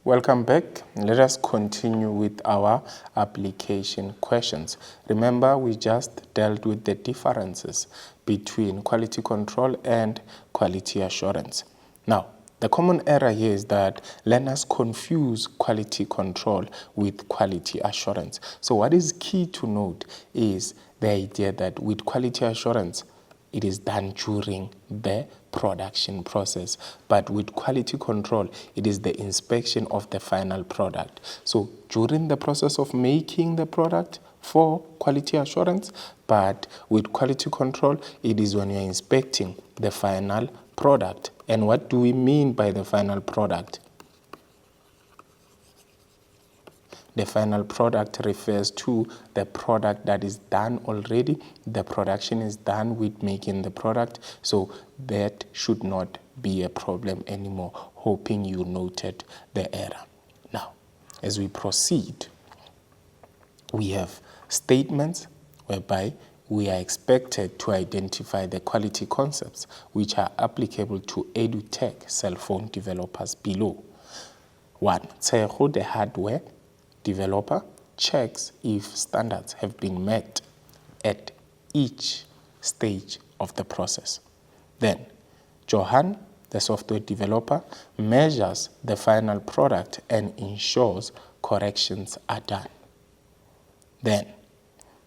Welcome back. Let us continue with our application questions. Remember, we just dealt with the differences between quality control and quality assurance. Now, the common error here is that learners confuse quality control with quality assurance. So what is key to note is the idea that with quality assurance, it is done during the production process. But with quality control, it is the inspection of the final product. So during the process of making the product for quality assurance, but with quality control, it is when you're inspecting the final product. And what do we mean by the final product? The final product refers to the product that is done already. The production is done with making the product, so that should not be a problem anymore. Hoping you noted the error. Now, as we proceed, we have statements whereby we are expected to identify the quality concepts which are applicable to EduTech cell phone developers below. 1. Tshego, the hardware developer, checks if standards have been met at each stage of the process. Then, Johan, the software developer, measures the final product and ensures corrections are done. Then,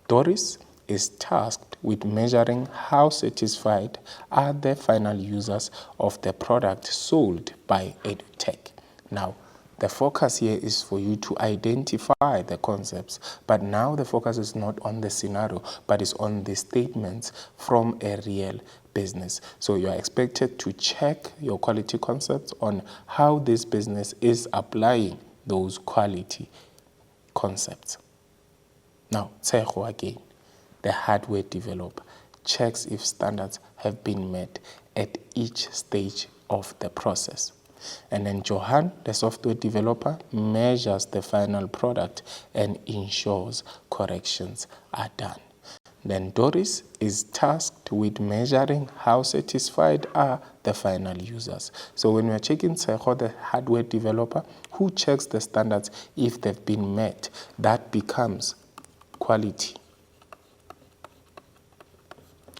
Doris is tasked with measuring how satisfied are the final users of the product sold by EduTech. Now, the focus here is for you to identify the concepts, but now the focus is not on the scenario, but is on the statements from a real business. So you are expected to check your quality concepts on how this business is applying those quality concepts. Now, Tshego again, the hardware developer, checks if standards have been met at each stage of the process. And then Johan, the software developer, measures the final product and ensures corrections are done. Then Doris is tasked with measuring how satisfied are the final users. So when we are checking Tshego, the hardware developer, who checks the standards if they've been met, that becomes quality.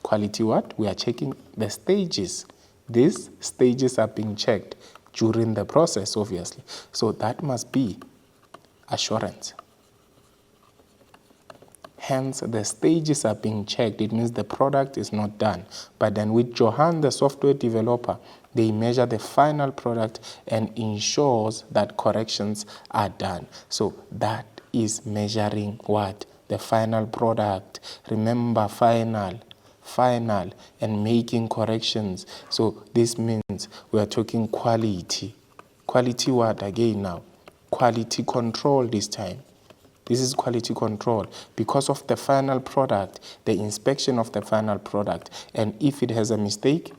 Quality what? We are checking the stages. These stages are being checked during the process, obviously. So that must be assurance. Hence, the stages are being checked. It means the product is not done. But then with Johan, the software developer, they measure the final product and ensures that corrections are done. So that is measuring what? The final product. Remember, final, and making corrections. So this means we are talking quality. Quality what again now? Quality control this time. This is quality control because of the final product, the inspection of the final product. And if it has a mistake,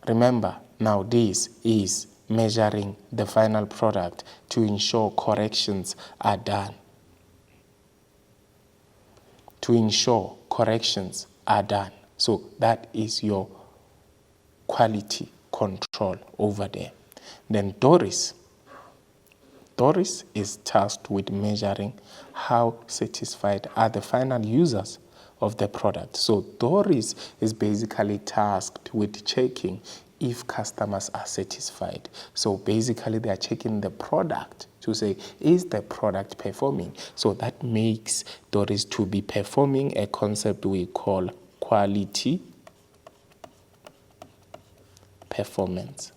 remember, now this is measuring the final product to ensure corrections are done. To ensure corrections are done. So that is your quality control over there. Then Doris is tasked with measuring how satisfied are the final users of the product. So Doris is basically tasked with checking if customers are satisfied. So basically they are checking the product to say, is the product performing? So that makes Doris to be performing a concept we call quality performance.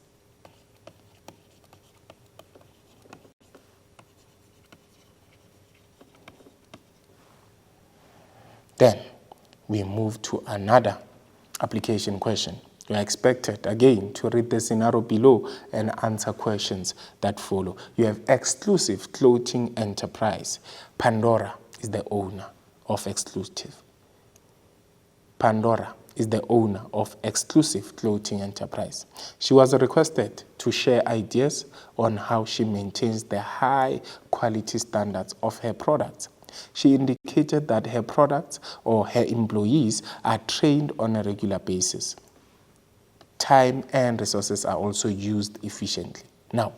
Then we move to another application question. You are expected, again, to read the scenario below and answer questions that follow. You have exclusive clothing enterprise. Pandora is the owner of exclusive. Pandora is the owner of exclusive clothing enterprise. She was requested to share ideas on how she maintains the high quality standards of her products. She indicated that her products or her employees are trained on a regular basis. time and resources are also used efficiently. Now,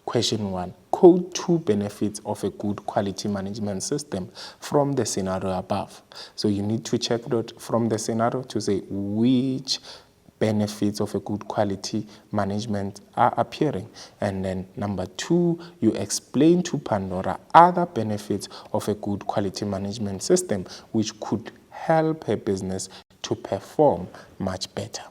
question 1. Quote 2 benefits of a good quality management system from the scenario above. So you need to check that from the scenario to say which benefits of a good quality management are appearing. And then number 2, you explain to Pandora other benefits of a good quality management system which could help a business to perform much better.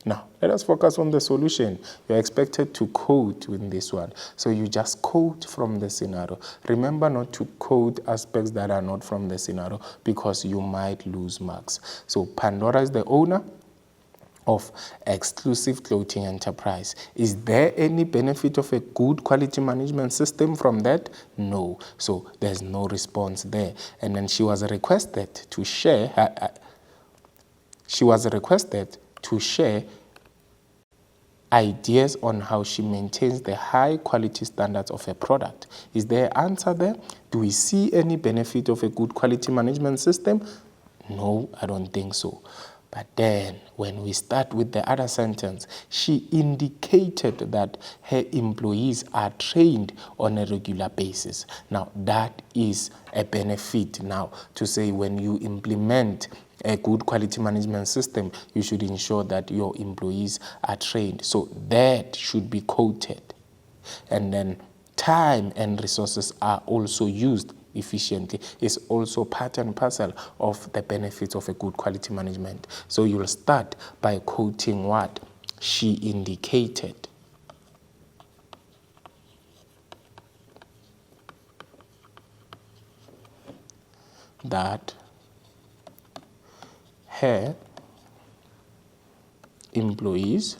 Now, let us focus on the solution. You're expected to code in this one. So you just code from the scenario. Remember not to code aspects that are not from the scenario because you might lose marks. So Pandora is the owner of Exclusive Clothing Enterprise. Is there any benefit of a good quality management system from that? No. So there's no response there. And then she was requested to share ideas on how she maintains the high quality standards of a product. Is there an answer there? Do we see any benefit of a good quality management system? No, I don't think so. But then, when we start with the other sentence, she indicated that her employees are trained on a regular basis. Now, that is a benefit now to say when you implement a good quality management system, you should ensure that your employees are trained. So that should be quoted. And then time and resources are also used efficiently. Is also part and parcel of the benefits of a good quality management. So you'll start by quoting what she indicated. That her employees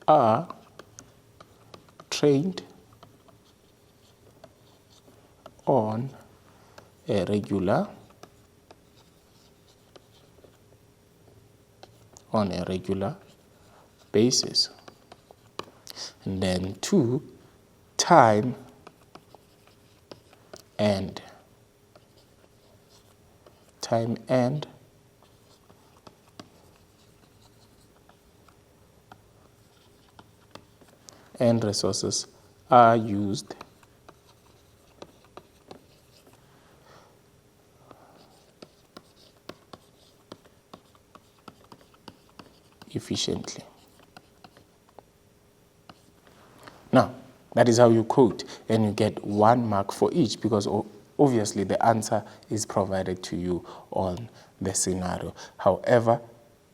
are trained on a regular basis. And then 2, time and resources are used efficiently. Now, that is how you quote, and you get 1 mark for each because obviously the answer is provided to you on the scenario. However,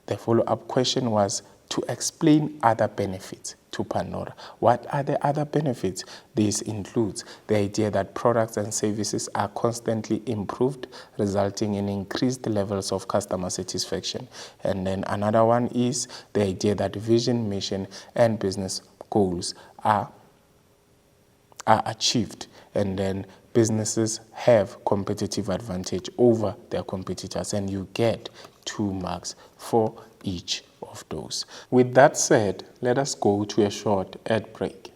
the follow-up question was to explain other benefits to Pandora. What are the other benefits? This includes the idea that products and services are constantly improved, resulting in increased levels of customer satisfaction. And then another one is the idea that vision, mission, and business goals are achieved, and then businesses have competitive advantage over their competitors, and you get 2 marks for each of those. With that said, let us go to a short ad break.